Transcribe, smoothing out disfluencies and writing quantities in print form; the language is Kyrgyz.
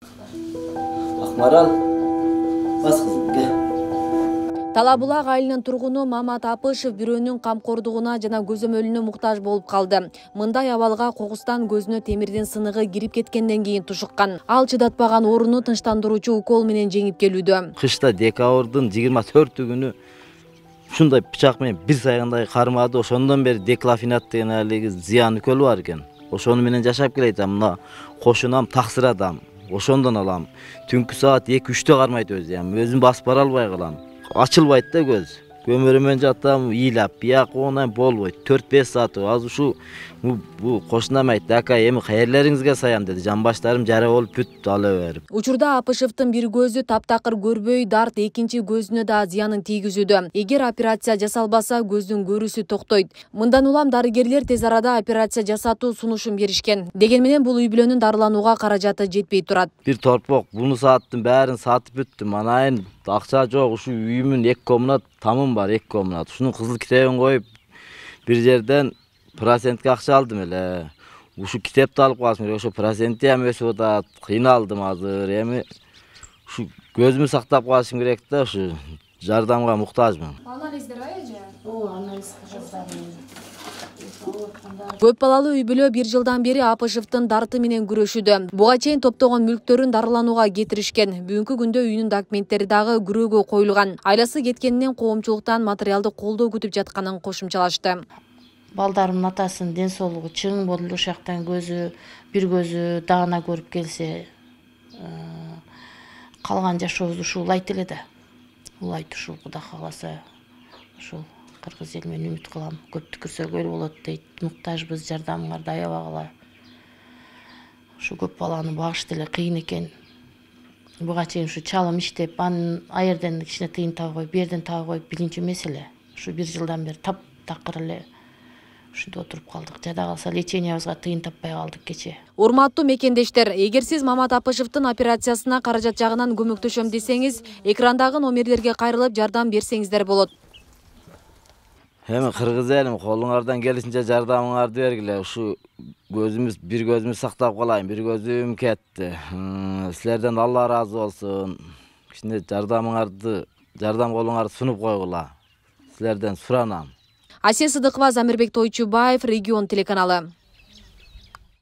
Акмарал, бас кызым, кел. Тала Булак айылынын тургуну Мамат Апышев бирөөнүн камкордугуна жана көзөмөлүнө муктаж болуп калды. Мындай абалга кокустан көзүнө темирдин сыныгы кирип кеткенден кийин тушуккан. Ал чыдатпаган ооруну тынчтандыруучу укол менен жеңип келүүдө. Кышта декабрдын 24-күнү ушундай пычак менен бир сайгандай кармады. Ошондон бери деклафенат деген алиги зыян уколу бар экен. Ошону менен жашап келатам. Мына кошунам таксыр адам. Ошондон алам. Түнкү саат 2-3-тө кармайт өзүм басып бара албай калам. Açılbaydı da göz. Gömürümen jatam, iyilap, biyak ondan bolboydu. 4-5 saat az şu bu koşunamaydı. Aka emi hayırlarınızga sayam dedi. Canbaşlarım jara olup büt alıverip. Учурда Апышевдин бир көзү таптакыр көрбөй, дарт экинчи көзүнө да зыянын тийгизүүдө. Эгер операция жасалбаса, көздүн көрүүсү токтойт. Мындан улам дарыгерлер тез арада операция жасатуу сунушун беришкен. Деген менен бул үй бүлөнүн дарыланууга каражаты жетпей турат. Bir torpok bunu sattım, bärin satıp büttüm. Anayın akça çok, şu üyümün 2 komnat tamım var, 2 komnat. Şunun kızıl kitabını koyup bir yerden prosentke akça aldım hele. Şu kitap da alıp kalsın, şu prosenti hem ösü da kıynaldım hazır. Hem şu gözümü saktap kalsın gerek de şu jardamga muhtajmın. Analizdir ayıcı? O analiz kızarım. Көп балалуу үй бүлө 1 жылдан бери Апышевдин дарты менен күрөшүүдө. Буга чейин топтогон мүлктөрүн дарыланууга кетиришкен. Бүгүнкү күндө үйүнүн документтери дагы күрөөгө коюлган. Айласы кеткенинен коомчулуктан материалдык колдоо күтүп жатканын кошумчалашты. Балдарымдын атасынын ден соолугу чың болду, ошактан бир көзү даана көрүп келсе, калган жашообузду ушул улайт эле да. Улайт ушул Кудай кааласа. Ушул Кыргыз эл менен үмүт кылам. Көптү көрсөгөл болот дейт. Муктажбыз, жардамыңарды аябагыла. Ушу көп баланы багыш деле кыйын экен. Буга чейин ушу чалым иштеп, анын аерден кичине тыйын табып коюп, берден табып коюп биринчи меселе. Ушу 1 жылдан бери таптакыр эле ушунда отуруп калдык. Жада калса лечениябызга тыйын таппай калдык кече. Урматтуу мекендештер, эгер сиз Мамат Апышевдин операциясына каражат жагынан көмөктөшөм десеңиз, экрандагы номерлерге кайрылып жардам берсеңиздер болот. Hem Kırgız elim kolunlardan gelişince jardamыңарды bергile. Şu bir gözümüz saktap kalayım, bir gözüm ketti. Sizlerden Allah razı olsun. Şimdi jardam kolunарды sunup koygula. Sizlerden suranam. Асия Сыдыкова, Замирбек Тойчубаев, Регион телеканалы.